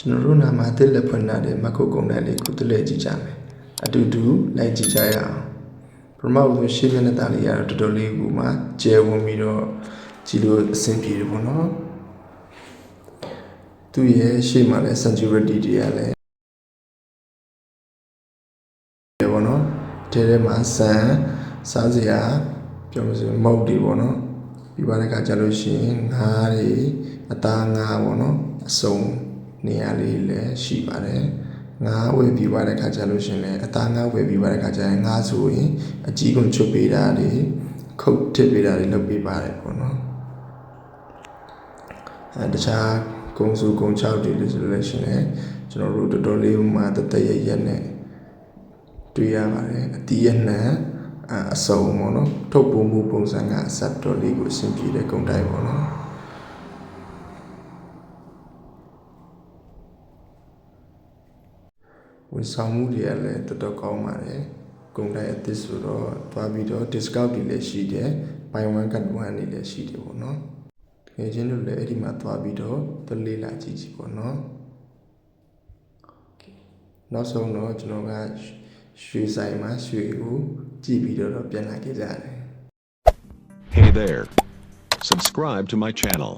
ကျွန်တော်တို့နာမှာတစ်လက်ဖွင့်လာတဲ့မခုတ်ကုန်တဲ့လေးကိုတစ်လက်ကြည့်ကြမယ်အတူတူလိုက်ကြည့်ကြရအောင်ပထမဆုံးရှင်းမျက်နှာသားလေးကတော့တော်တော်လေးကိုမှကျယ်ဝန်းပြီးတော့ကြည့်လို့အဆင်ပြေတယ်ပေါ့နော်သူရဲ့ရှေ့မှာလည်း sensuality တွေကလည်းပေါ့နော်ထဲမှာဆန်စားစရာပြောလို့ဆိုမုတ်တွေပေါ့နော်ပြီးပါတဲ့အခါကျလို့ရှိရင်ငါးတွေအသားငါးပေါ့နော်အစုံနေရာလေးလည်းရှိပါတယ်ငါးဝယ်ပြီးပါတဲ့အခါကျလို့ရှိရင်လည်းအသားငါးဝယ်ပြီးပါတဲ့အခါကျရင်ငါးဆိုရင်အကြီးကုန်ချွတ်ပေးတာတွေခုတ်ထစ်ပေးတာတွေလုပ်ပေးပါတယ်ပေါ့နော်တခြားကုံစုကုံချောက်တွေလို့ဆိုလို့ရှိရင်ကျွန်တော်တို့တော်တော်လေးမှတသက်ရရက်နဲ့တွေ့ရပါတယ်အတီးရနှံအစုံပေါ့နော်ထုတ်ပုံမှုပုံစံကအစတော်လေးကိုအဆင်ပြေတဲ့ဂုံတိုင်းပေါ့နော်ဝန်ဆောင်မှုတွေကလည်းတော်တော်ကောင်းပါတယ်ဂုံတိုင်းအသစ်ဆိုတော့သွားပြီးတော့ discount တွေလည်းရှိတယ် buy one get one တွေလည်းရှိတယ်ပေါ့နော်တကယ်ချင်းတို့လည်းအဲ့ဒီမှာသွားပြီးတော့လေးလာကြည့်ကြည့်ပေါ့နော်နောက်ဆုံးတော့ကျွန်တော်ကရွှေဆိုင်မှာရွှေကိုကြည့်ပြီးတော့ပြန်လာခဲ့ကြတယ် Hey there. Subscribe to my channel.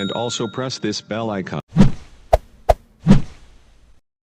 And also press this bell icon.